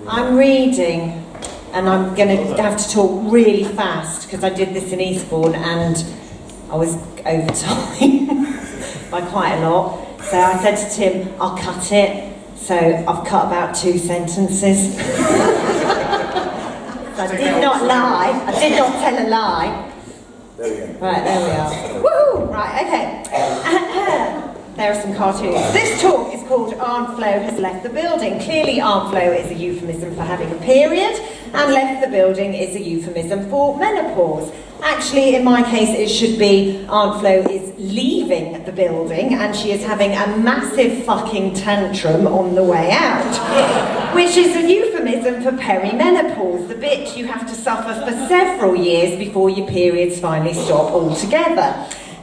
I'm reading, and I'm going to have to talk really fast because I did this in Eastbourne and I was over time by quite a lot. So I said to Tim, I'll cut it. So I've cut about 2 sentences. So I did not lie. I did not tell a lie. There we go. Right, there we are. Woohoo! Right, okay. There are some cartoons. This talk is called Aunt Flo Has Left the Building. Clearly Aunt Flo is a euphemism for having a period, and left the building is a euphemism for menopause. Actually, in my case, it should be Aunt Flo is leaving the building and she is having a massive fucking tantrum on the way out, which is a euphemism for perimenopause, the bit you have to suffer for several years before your periods finally stop altogether.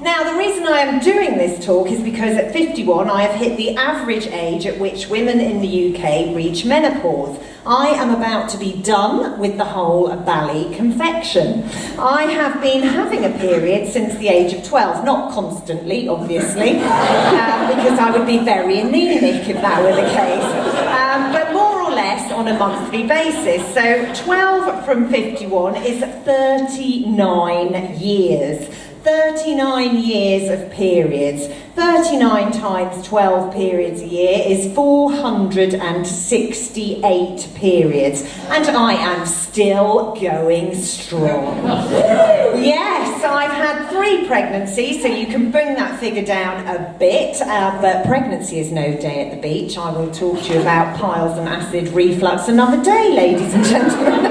Now, the reason I am doing this talk is because at 51 I have hit the average age at which women in the UK reach menopause. I am about to be done with the whole bally confection. I have been having a period since the age of 12, not constantly, obviously, because I would be very anemic if that were the case, but more or less on a monthly basis. So 12 from 51 is 39 years. 39 years of periods. 39 times 12 periods a year is 468 periods. And I am still going strong. Yes, I've had 3 pregnancies, so you can bring that figure down a bit, but pregnancy is no day at the beach. I will talk to you about piles and acid reflux another day, ladies and gentlemen.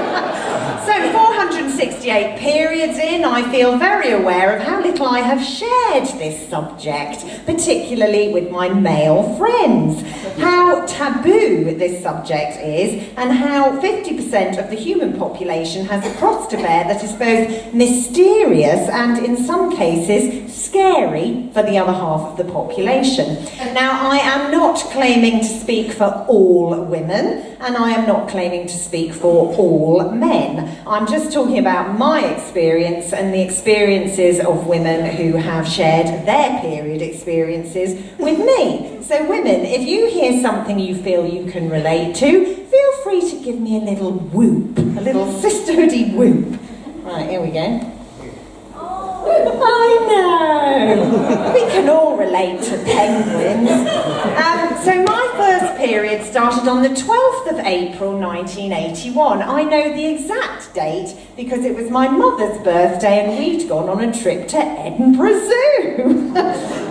So 468 periods in, I feel very aware of how little I have shared this subject, particularly with my male friends. How taboo this subject is, and how 50% of the human population has a cross to bear that is both mysterious and, in some cases, scary for the other half of the population. Now, I am not claiming to speak for all women, and I am not claiming to speak for all men. I'm just talking about my experience and the experiences of women who have shared their period experiences with me. So women, if you hear something you feel you can relate to, feel free to give me a little whoop, a little sisterhoody whoop. Right, here we go. I know! We can all relate to penguins. So my first period started on the 12th of April 1981. I know the exact date because it was my mother's birthday and we'd gone on a trip to Edinburgh Zoo.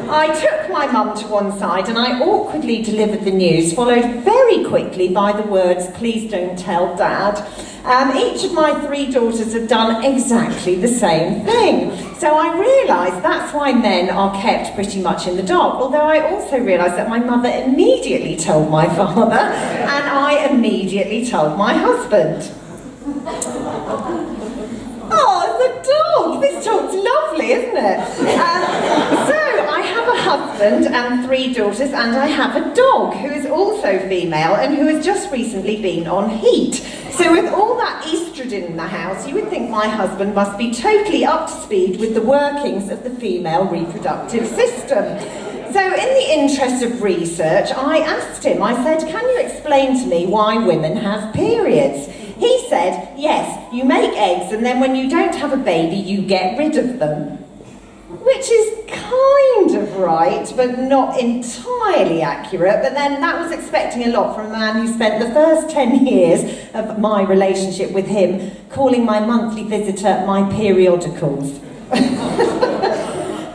I took my mum to one side and I awkwardly delivered the news, followed very quickly by the words, "Please don't tell Dad." Each of my 3 daughters had done exactly the same thing. So I realised that's why men are kept pretty much in the dark, although I also realised that my mother immediately told my father and I immediately told my husband. Oh, the dog! This dog's lovely, isn't it? So I have a husband and 3 daughters, and I have a dog who is also female and who has just recently been on heat. So with all that estrogen in the house, you would think my husband must be totally up to speed with the workings of the female reproductive system. So in the interest of research, I asked him, I said, "Can you explain to me why women have periods?" He said, "Yes, you make eggs and then when you don't have a baby, you get rid of them." Which is kind of right, but not entirely accurate. But then that was expecting a lot from a man who spent the first 10 years of my relationship with him calling my monthly visitor my periodicals.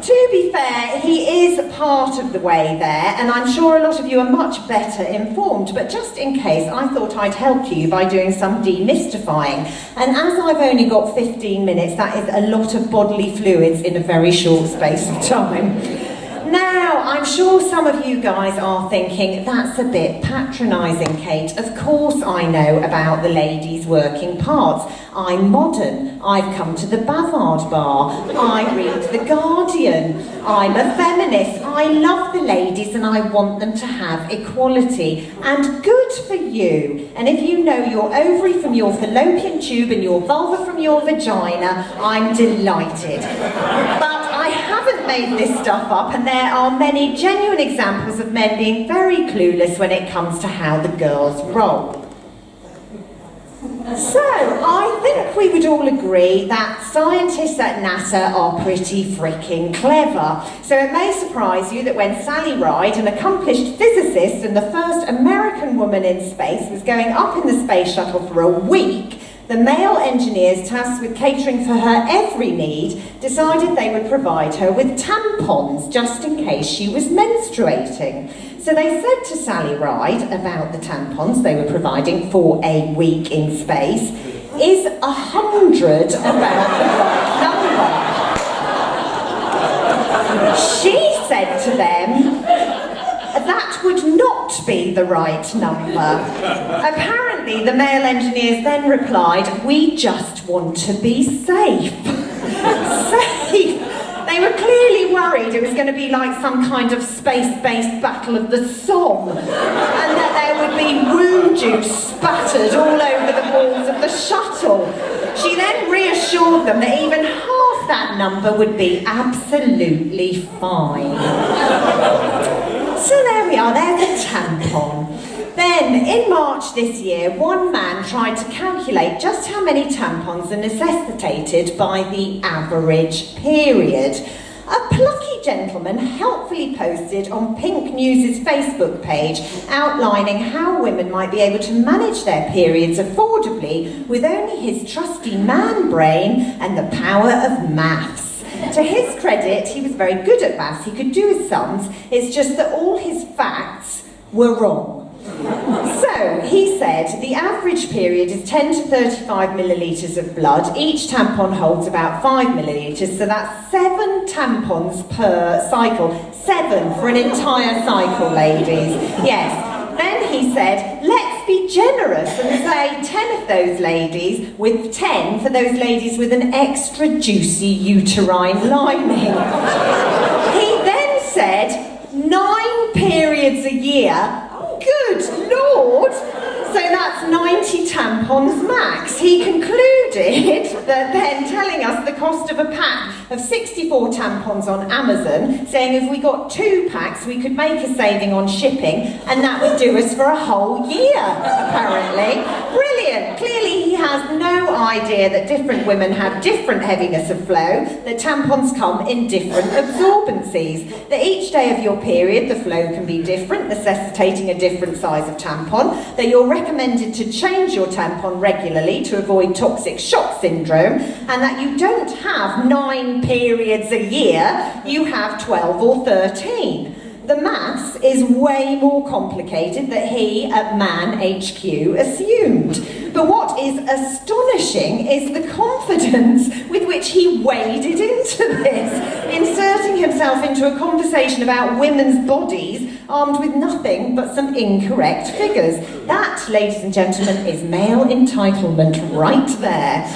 To be fair, he is part of the way there, and I'm sure a lot of you are much better informed, but just in case, I thought I'd help you by doing some demystifying. And as I've only got 15 minutes, that is a lot of bodily fluids in a very short space of time. Now, I'm sure some of you guys are thinking, that's a bit patronising, Kate. Of course I know about the ladies' working parts. I'm modern. I've come to the Bavard bar. I read The Guardian. I'm a feminist. I love the ladies and I want them to have equality. And good for you. And if you know your ovary from your fallopian tube and your vulva from your vagina, I'm delighted. But I haven't made this stuff up, and there are many genuine examples of men being very clueless when it comes to how the girls roll. So, I think we would all agree that scientists at NASA are pretty freaking clever. So it may surprise you that when Sally Ride, an accomplished physicist and the first American woman in space, was going up in the space shuttle for a week, the male engineers tasked with catering for her every need decided they would provide her with tampons just in case she was menstruating. So they said to Sally Ride about the tampons they were providing for a week in space, is 100 about the right number? She said to them, that would not be the right number. Apparently, the male engineers then replied, we just want to be safe. Safe? They were clearly worried it was going to be like some kind of space-based battle of the Somme, and that there would be woo juice spattered all over the walls of the shuttle. She then reassured them that even half that number would be absolutely fine. So there we are, there's a tampon. Then, in March this year, one man tried to calculate just how many tampons are necessitated by the average period. A plucky gentleman helpfully posted on Pink News' Facebook page outlining how women might be able to manage their periods affordably with only his trusty man brain and the power of maths. To his credit, he was very good at maths, he could do his sums, it's just that all his facts were wrong. So, he said, the average period is 10 to 35 millilitres of blood. Each tampon holds about 5 millilitres, so that's 7 tampons per cycle. 7 for an entire cycle, ladies. Yes. Then he said, let's be generous and say 10 of those ladies, with 10 for those ladies with an extra juicy uterine lining. He then said, 9 periods a year. Good Lord! So that's 90 tampons max. He concluded that then telling us the cost of a pack of 64 tampons on Amazon, saying if we got 2 packs we could make a saving on shipping and that would do us for a whole year, apparently. Brilliant! Clearly he has no idea that different women have different heaviness of flow, that tampons come in different absorbencies, that each day of your period the flow can be different, necessitating a different size of tampon, that you're recommended to change your tampon regularly to avoid toxic shock syndrome, and that you don't have 9 periods a year, you have 12 or 13. The maths is way more complicated than he at Man HQ assumed. But what is astonishing is the confidence with which he waded into this, inserting himself into a conversation about women's bodies armed with nothing but some incorrect figures. That, ladies and gentlemen, is male entitlement right there.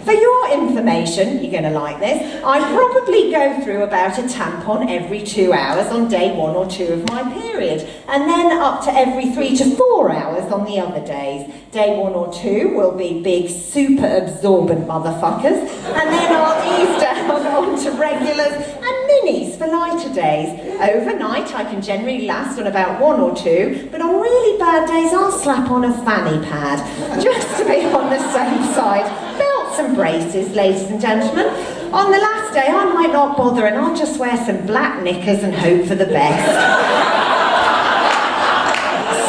For your information, you're going to like this, I probably go through about a tampon every 2 hours on day 1 or 2 of my period, and then up to every 3 to 4 hours on the other days. Day 1 or 2 will be big, super absorbent motherfuckers, and then I'll ease down onto regulars and minis for lighter days. Overnight, I can generally last on about 1 or 2, but on really bad days, I'll slap on a fanny pad, just to be on the safe side. Some braces, ladies and gentlemen. On the last day, I might not bother and I'll just wear some black knickers and hope for the best.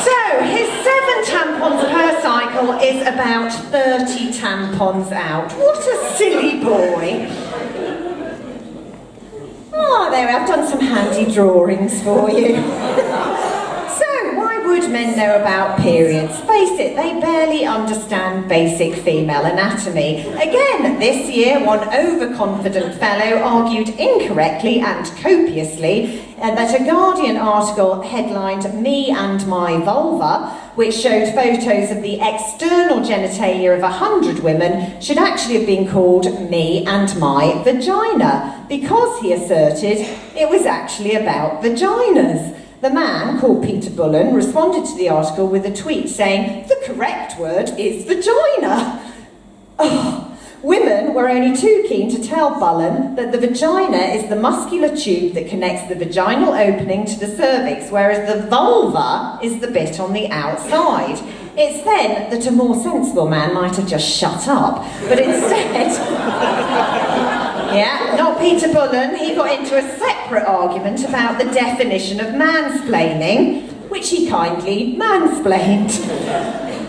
So, his 7 tampons per cycle is about 30 tampons out. What a silly boy. Oh, there, I've done some handy drawings for you. Men know about periods. Face it, they barely understand basic female anatomy. Again, this year, one overconfident fellow argued incorrectly and copiously that a Guardian article headlined "Me and My Vulva," which showed photos of the external genitalia of 100 women, should actually have been called "Me and My Vagina," because, he asserted, it was actually about vaginas. The man, called Peter Bullen, responded to the article with a tweet saying, "The correct word is vagina." Oh, women were only too keen to tell Bullen that the vagina is the muscular tube that connects the vaginal opening to the cervix, whereas the vulva is the bit on the outside. It's then that a more sensible man might have just shut up, but instead, yeah, not Peter Bullen, he got into a separate argument about the definition of mansplaining, which he kindly mansplained.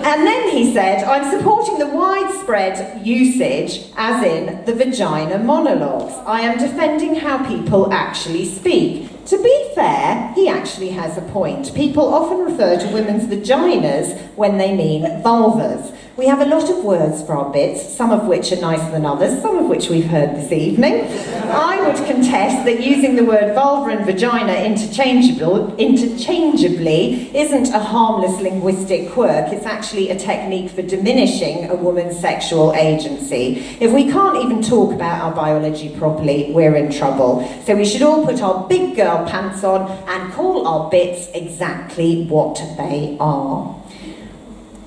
And then he said, I'm supporting the widespread usage, as in the vagina monologues. I am defending how people actually speak. To be fair, he actually has a point. People often refer to women's vaginas when they mean vulvas. We have a lot of words for our bits, some of which are nicer than others, some of which we've heard this evening. I would contest that using the word vulva and vagina interchangeably isn't a harmless linguistic quirk. It's actually a technique for diminishing a woman's sexual agency. If we can't even talk about our biology properly, we're in trouble. So we should all put our big girl pants on and call our bits exactly what they are.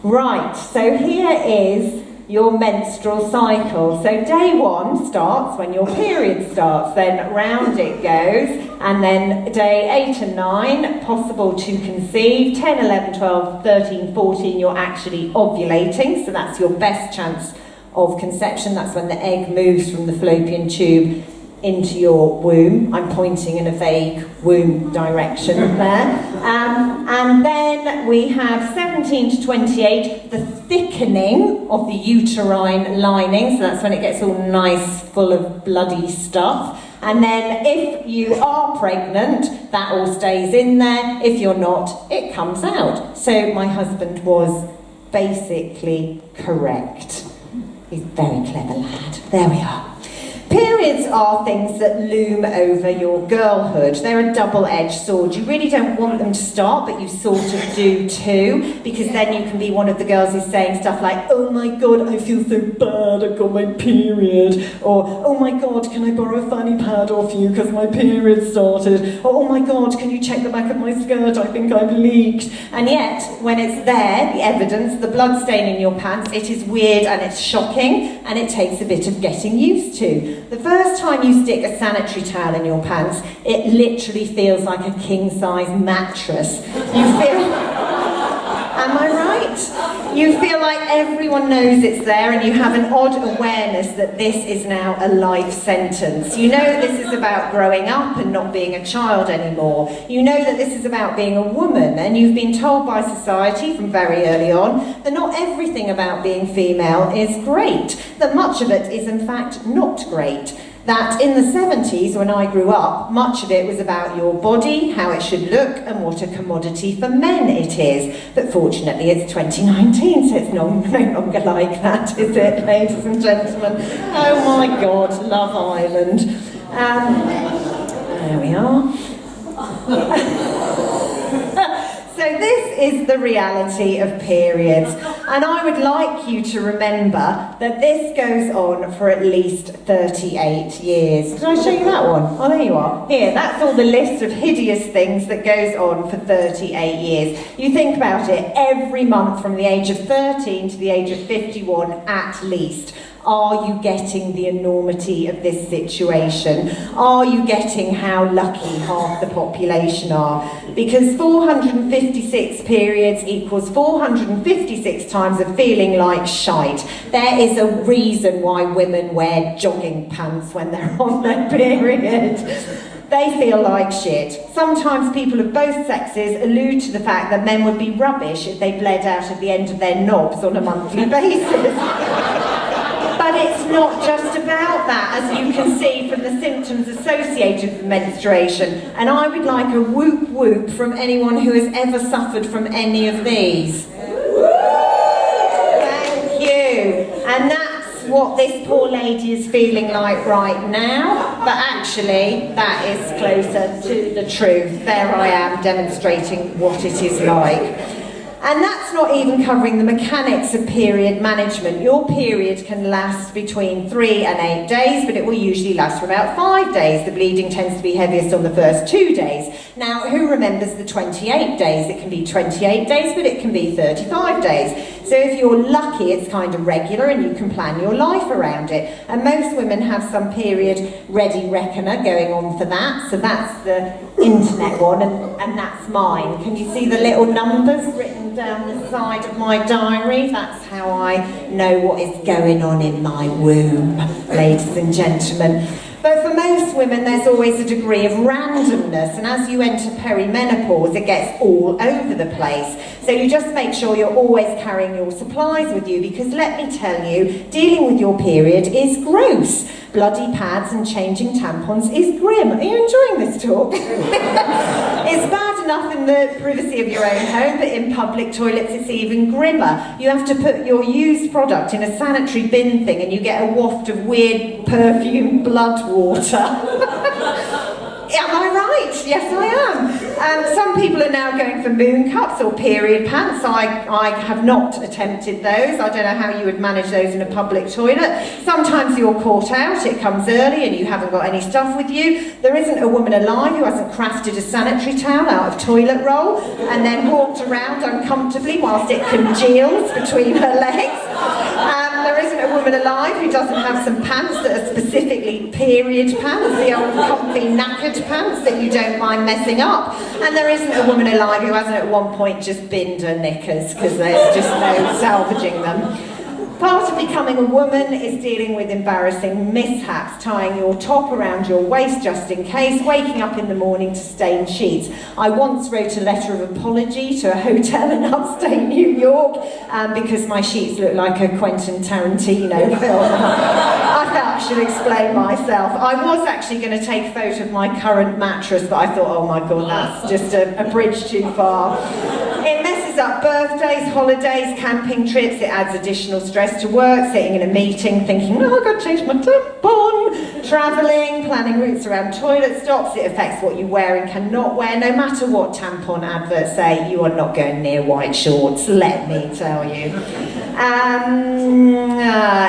Right, so here is your menstrual cycle. So day 1 starts when your period starts, then round it goes, and then day 8 and 9, possible to conceive, 10, 11, 12, 13, 14, you're actually ovulating, so that's your best chance of conception. That's when the egg moves from the fallopian tube into your womb. I'm pointing in a vague womb direction there. And then we have 17 to 28, the thickening of the uterine lining, so that's when it gets all nice, full of bloody stuff. And then if you are pregnant, that all stays in there. If you're not, it comes out. So my husband was basically correct. He's a very clever lad. There we are. Periods are things that loom over your girlhood. They're a double-edged sword. You really don't want them to start, but you sort of do too, because then you can be one of the girls who's saying stuff like, oh my god, I feel so bad, I got my period, or oh my god, can I borrow a fanny pad off you because my period started, or oh my god, can you check the back of my skirt, I think I've leaked. And yet, when it's there, the evidence, the blood stain in your pants, it is weird and it's shocking, and it takes a bit of getting used to. The first time you stick a sanitary towel in your pants, it literally feels like a king-size mattress. You feel... Am I right? You feel like everyone knows it's there, and you have an odd awareness that this is now a life sentence. You know this is about growing up and not being a child anymore. You know that this is about being a woman, and you've been told by society from very early on that not everything about being female is great, that much of it is in fact not great. That in the 70s, when I grew up, much of it was about your body, how it should look, and what a commodity for men it is. But fortunately, it's 2019, so it's no longer like that, is it, ladies and gentlemen? Oh my God, Love Island. There we are. So this is the reality of periods, and I would like you to remember that this goes on for at least 38 years. Did I show you that one? Oh, there you are. Here, that's all the list of hideous things that goes on for 38 years. You think about it, every month from the age of 13 to the age of 51 at least. Are you getting the enormity of this situation? Are you getting how lucky half the population are? Because 456 periods equals 456 times of feeling like shite. There is a reason why women wear jogging pants when they're on their period. They feel like shit. Sometimes people of both sexes allude to the fact that men would be rubbish if they bled out at the end of their knobs on a monthly basis. But it's not just about that, as you can see from the symptoms associated with menstruation. And I would like a whoop whoop from anyone who has ever suffered from any of these. Thank you. And that's what this poor lady is feeling like right now. But actually, that is closer to the truth. There I am demonstrating what it is like. And that's not even covering the mechanics of period management. Your period can last between 3 and 8 days, but it will usually last for about 5 days. The bleeding tends to be heaviest on the first 2 days. Now, who remembers the 28 days? It can be 28 days, but it can be 35 days. So if you're lucky, it's kind of regular and you can plan your life around it. And most women have some period ready reckoner going on for that. So that's the internet one, and that's mine. Can you see the little numbers written down the side of my diary? That's how I know what is going on in my womb, ladies and gentlemen. But for most women, there's always a degree of randomness, and as you enter perimenopause, it gets all over the place. So you just make sure you're always carrying your supplies with you, because let me tell you, dealing with your period is gross. Bloody pads and changing tampons is grim. Are you enjoying this talk? It's bad enough in the privacy of your own home, but in public toilets it's even grimmer. You have to put your used product in a sanitary bin thing and you get a waft of weird perfumed blood water. Am I right? Yes, I am. Some people are now going for moon cups or period pants. I have not attempted those. I don't know how you would manage those in a public toilet. Sometimes you're caught out, it comes early and you haven't got any stuff with you. There isn't a woman alive who hasn't crafted a sanitary towel out of toilet roll and then walked around uncomfortably whilst it congeals between her legs. There isn't a woman alive who doesn't have some pants that are specifically period pants, the old comfy knackered pants that you don't mind messing up. And there isn't a woman alive who hasn't at one point just binned her knickers, because there's just no salvaging them. Part of becoming a woman is dealing with embarrassing mishaps, tying your top around your waist just in case, waking up in the morning to stained sheets. I once wrote a letter of apology to a hotel in upstate New York because my sheets looked like a Quentin Tarantino film. I felt I should explain myself. I was actually going to take a photo of my current mattress, but I thought, oh my God, that's just a bridge too far. It messes up birthdays, holidays, camping trips. It adds additional stress to work, sitting in a meeting thinking, oh, I've got to change my tampon. Travelling, planning routes around toilet stops. It affects what you wear and cannot wear. No matter what tampon adverts say, you are not going near white shorts, let me tell you.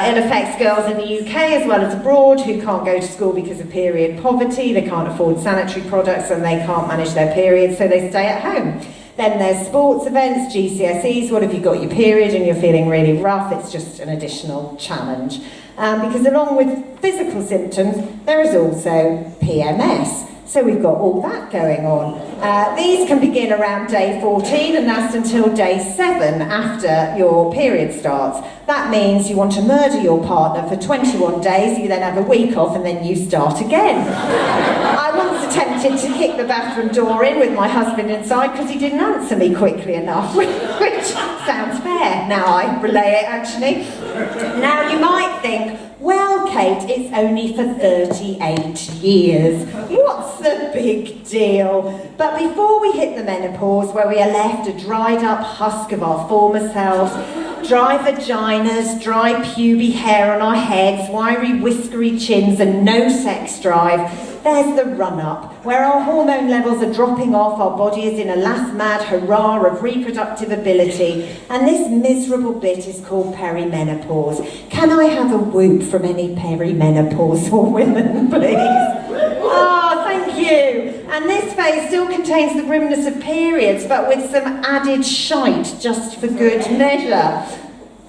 It affects girls in the UK as well as abroad who can't go to school because of period poverty. They can't afford sanitary products and they can't manage their periods, so they stay at home. Then there's sports events, GCSEs. What if you've got your period and you're feeling really rough? It's just an additional challenge. Because along with physical symptoms, there is also PMS. So we've got all that going on. These can begin around day 14 and last until day 7 after your period starts. That means you want to murder your partner for 21 days, you then have a week off and then you start again. I once attempted to kick the bathroom door in with my husband inside because he didn't answer me quickly enough, which sounds fair. Now I relay it actually. Now you might think, well, Kate, it's only for 38 years. What's the big deal? But before we hit the menopause, where we are left a dried up husk of our former selves, dry vaginas, dry pubic hair on our heads, wiry whiskery chins and no sex drive, there's the run-up, where our hormone levels are dropping off, our body is in a last mad hurrah of reproductive ability, and this miserable bit is called perimenopause. Can I have a whoop from any perimenopausal women, please? Oh, thank you. And this phase still contains the grimness of periods, but with some added shite, just for good measure.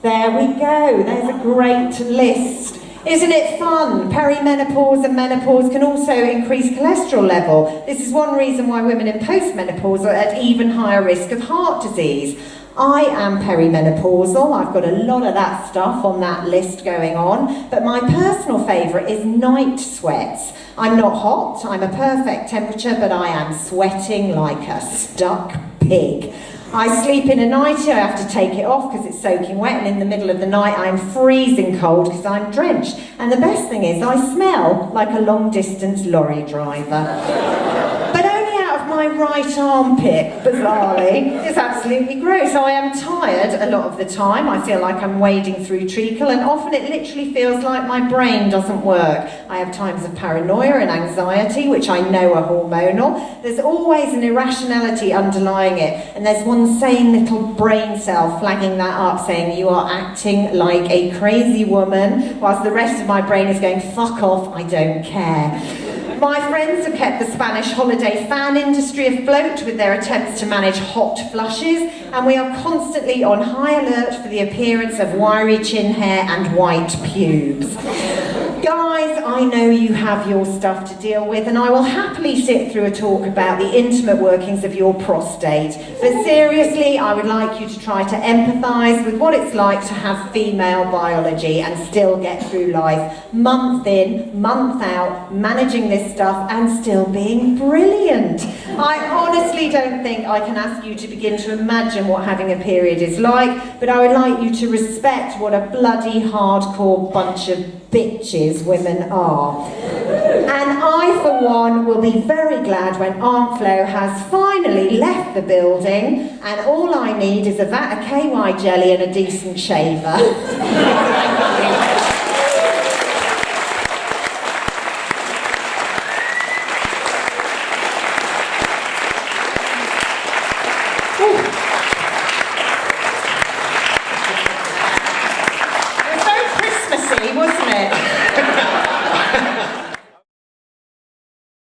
There we go, there's a great list. Isn't it fun? Perimenopause and menopause can also increase cholesterol level. This is one reason why women in postmenopause are at even higher risk of heart disease. I am perimenopausal, I've got a lot of that stuff on that list going on, but my personal favourite is night sweats. I'm not hot, I'm a perfect temperature, but I am sweating like a stuck pig. I sleep in a nightie, I have to take it off because it's soaking wet, and in the middle of the night I'm freezing cold because I'm drenched. And the best thing is I smell like a long-distance lorry driver. But only out of my right armpit, bizarrely. It's absolutely gross. I am tired a lot of the time. I feel like I'm wading through treacle, and often it literally feels like my brain doesn't work. I have times of paranoia and anxiety, which I know are hormonal. There's always an irrationality underlying it, and there's one sane little brain cell flagging that up, saying you are acting like a crazy woman, whilst the rest of my brain is going, fuck off, I don't care. My friends have kept the Spanish holiday fan industry afloat with their attempts to manage hot flushes, and we are constantly on high alert for the appearance of wiry chin hair and white pubes. Guys, I know you have your stuff to deal with, and I will happily sit through a talk about the intimate workings of your prostate. But seriously, I would like you to try to empathise with what it's like to have female biology and still get through life, month in, month out, managing this stuff and still being brilliant. I honestly don't think I can ask you to begin to imagine what having a period is like, but I would like you to respect what a bloody hardcore bunch of bitches women are. And I, for one, will be very glad when Aunt Flo has finally left the building and all I need is a vat of KY jelly and a decent shaver.